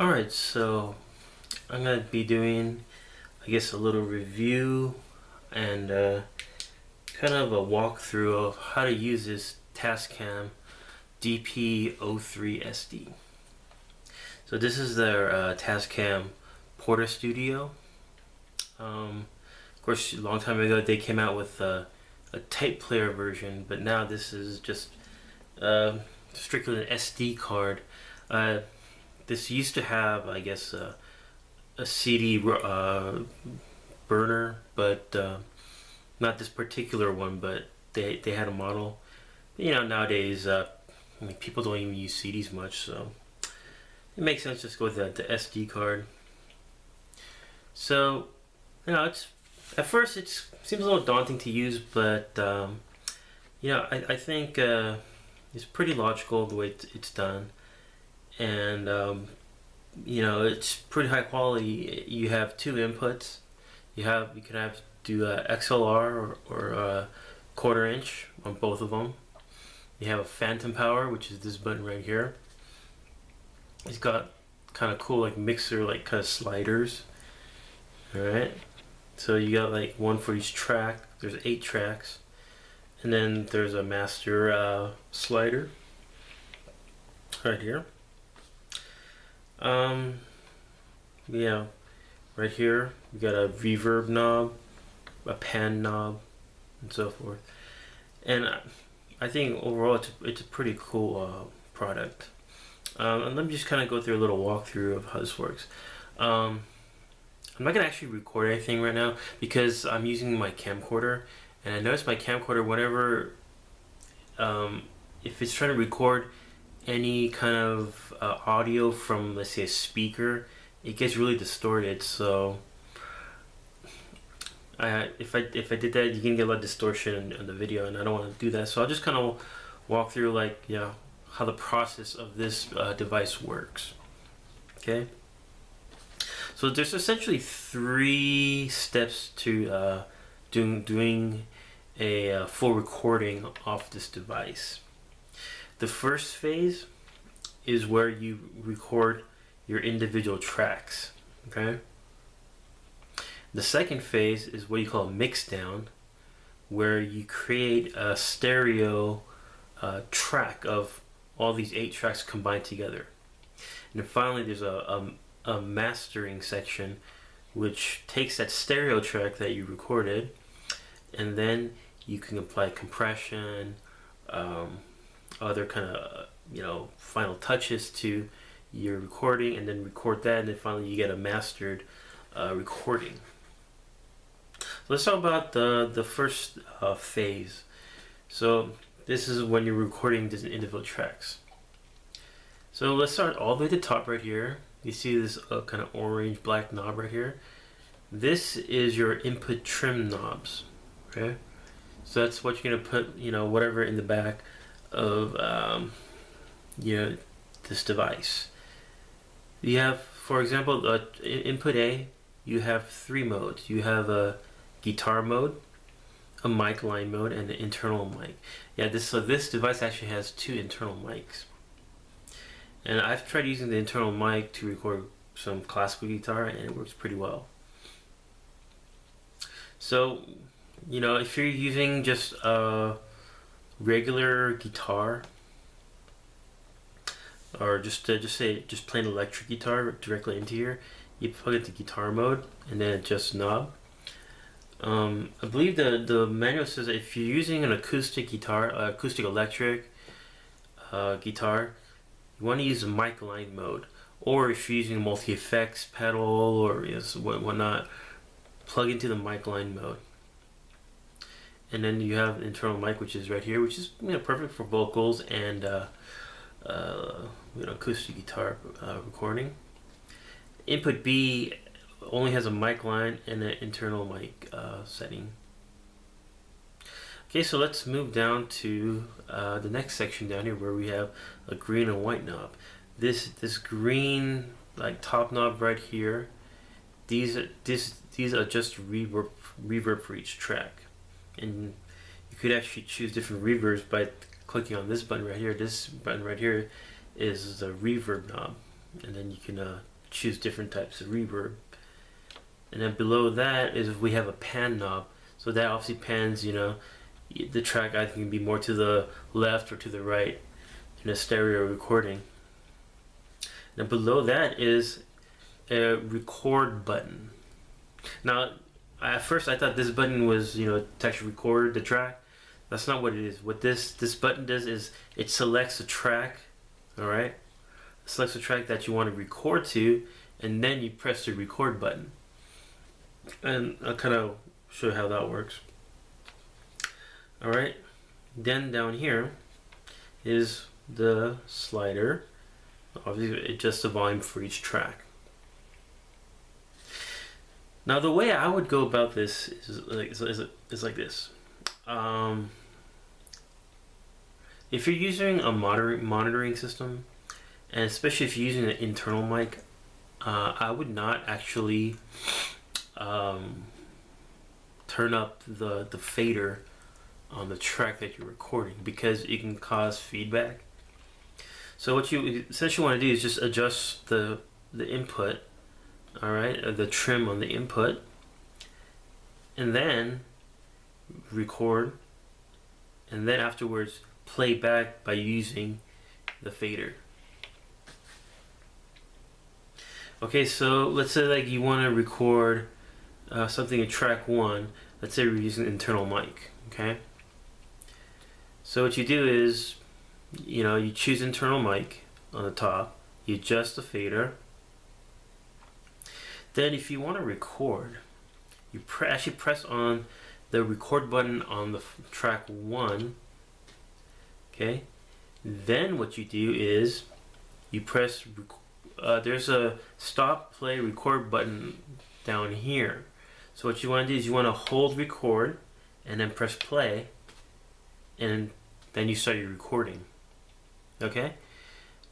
Alright, so I'm going to be doing, I guess, a little review and kind of a walkthrough of how to use this tascam DP03SD. So this is their tascam Porta Studio. Of course, a long time ago they came out with a tape player version, but now this is just strictly an SD card. This used to have, I guess, a CD burner, but not this particular one. But they had a model. You know, nowadays, I mean, people don't even use CDs much, so it makes sense just go with the SD card. So, you know, it's at first it seems a little daunting to use, but you know, I think it's pretty logical the way it's done. And you know, it's pretty high quality. You have two inputs. You can have do XLR or quarter inch on both of them. You have a phantom power, which is this button right here. It's got kind of cool like mixer like kind of sliders. All right, so you got like one for each track. There's 8 tracks, and then there's a master slider right here. Yeah, right here we got a reverb knob, a pan knob, and so forth. And I think overall it's a pretty cool product. And let me just kind of go through a little walkthrough of how this works. I'm not gonna actually record anything right now because I'm using my camcorder, and I noticed my camcorder, whenever if it's trying to record any kind of audio from, let's say, a speaker, it gets really distorted. So if I did that, you can get a lot of distortion in the video, and I don't want to do that. So I'll just kind of walk through, like, you know, how the process of this device works. Okay. So there's essentially 3 steps to doing a full recording off this device. The first phase is where you record your individual tracks. Okay. The second phase is what you call a mix down, where you create a stereo track of all these 8 tracks combined together. And then finally there's a mastering section, which takes that stereo track that you recorded, and then you can apply compression, other kind of, you know, final touches to your recording, and then record that, and then finally you get a mastered recording. So let's talk about the first phase. So this is when you're recording these individual tracks. So let's start all the way at the top right here. You see this kind of orange black knob right here. This is your input trim knobs. Okay, so that's what you're gonna put, you know, whatever in the back of you know, this device. You have, for example, input A, you have 3 modes. You have a guitar mode, a mic line mode, and an internal mic. Yeah, this device actually has 2 internal mics. And I've tried using the internal mic to record some classical guitar, and it works pretty well. So, you know, if you're using just a regular guitar, or just plain electric guitar directly into here, you plug it to guitar mode and then adjust knob. I believe the manual says that if you're using an acoustic guitar, acoustic electric guitar, you want to use the mic line mode. Or if you're using a multi-effects pedal or, you know, whatnot, plug into the mic line mode. And then you have internal mic, which is right here, which is, you know, perfect for vocals and you know, acoustic guitar recording. Input B only has a mic line and an internal mic setting. Okay, so let's move down to the next section down here, where we have a green and white knob. This green, like, top knob right here, these are just reverb for each track, and you could actually choose different reverbs by clicking on this button right here. This button right here is the reverb knob. and then you can choose different types of reverb. And then below that is we have a pan knob, so that obviously pans, you know, the track either can be more to the left or to the right in a stereo recording. And below that is a record button. Now, at first I thought this button was, you know, to actually record the track. That's not what it is. What this button does is it selects a track, all right? It selects a track that you want to record to, and then you press the record button. And I'll kind of show you how that works. All right. Then down here is the slider. Obviously, it adjusts the volume for each track. Now, the way I would go about this is like this. If you're using a monitoring system, and especially if you're using an internal mic, I would not actually turn up the fader on the track that you're recording, because it can cause feedback. So what you essentially want to do is just adjust the input, all right, the trim on the input, and then record, and then afterwards play back by using the fader. Okay, so let's say like you want to record something in track 1. Let's say we're using an internal mic, okay? So what you do is, you know, you choose internal mic on the top, you adjust the fader. Then if you want to record, you actually press on the record button on the track 1, okay? Then what you do is you press, there's a stop, play, record button down here. So what you want to do is you want to hold record and then press play, and then you start your recording, okay?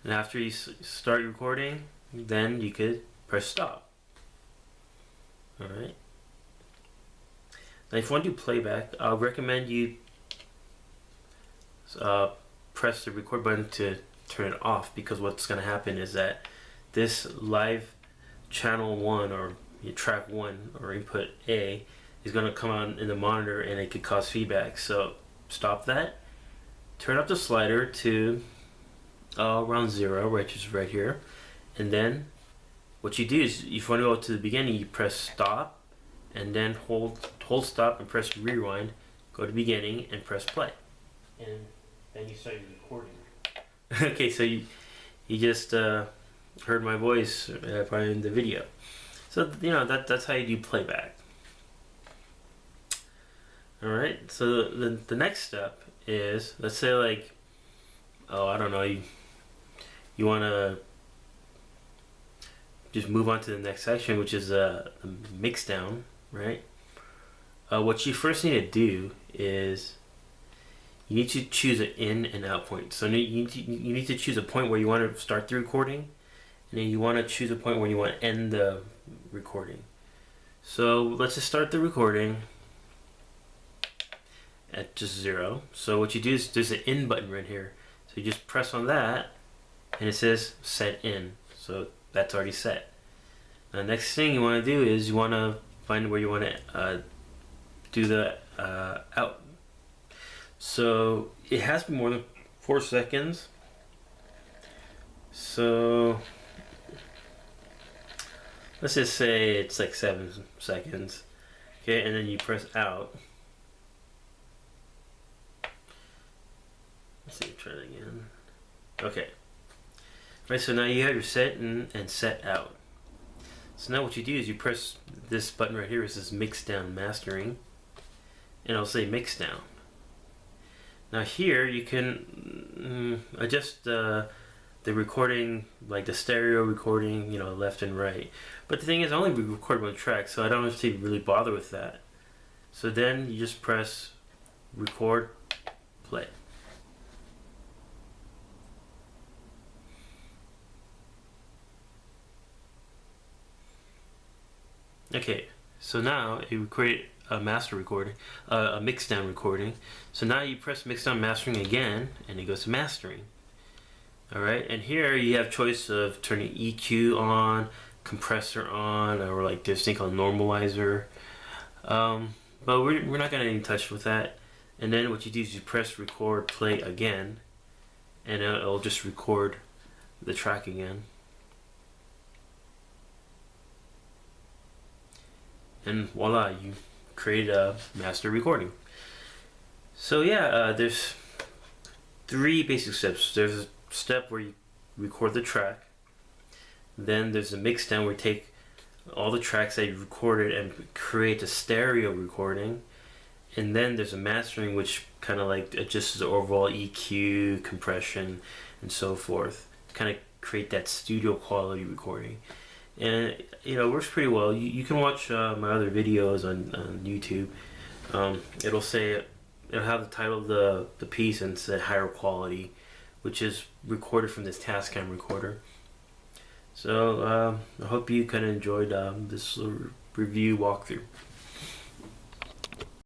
And after you start recording, then you could press stop. All right. Now if you want to do playback, I'll recommend you press the record button to turn it off, because what's going to happen is that this live channel 1 or track 1 or input A is going to come on in the monitor, and it could cause feedback. So stop that, turn up the slider to around 0, which is right here, and then what you do is, if you want to go to the beginning, you press stop and then hold stop and press rewind, go to beginning and press play, and then you start your recording. Okay, so you just heard my voice probably in the video. So you know that's how you do playback. All right. So the next step is, let's say like, oh, I don't know, you want to just move on to the next section, which is the mix down, right? What you first need to do is you need to choose an in and out point. So you need to choose a point where you want to start the recording, and then you want to choose a point where you want to end the recording. So let's just start the recording at just 0. So what you do is, there's an in button right here. So you just press on that, and it says set in. So that's already set. The next thing you want to do is you want to find where you want to do the out. So it has to be more than 4 seconds. So let's just say it's like 7 seconds. Okay, and then you press out. Let's see, try it again. Okay. Right, so now you have your set in and set out. So now what you do is you press this button right here. It says mix down mastering, and it'll say mix down. Now here you can adjust the recording, like the stereo recording, you know, left and right. But the thing is, I only record 1 track, so I don't have to really bother with that. So then you just press record, play. Okay, so now you create a master recording, a mix down recording. So now you press mix down mastering again, and it goes to mastering. Alright, and here you have choice of turning EQ on, compressor on, or like this thing called normalizer. But we're not gonna get in touch with that. And then what you do is you press record play again, and it'll just record the track again. And voila, you create a master recording. So yeah, there's 3 basic steps. There's a step where you record the track. Then there's a mix down where you take all the tracks that you recorded and create a stereo recording. And then there's a mastering, which kind of like adjusts the overall EQ, compression, and so forth. Kind of create that studio quality recording. And it works pretty well. You can watch my other videos on YouTube. It'll have the title of the piece and say higher quality, which is recorded from this tascam recorder. So I hope you kind of enjoyed this little review walkthrough.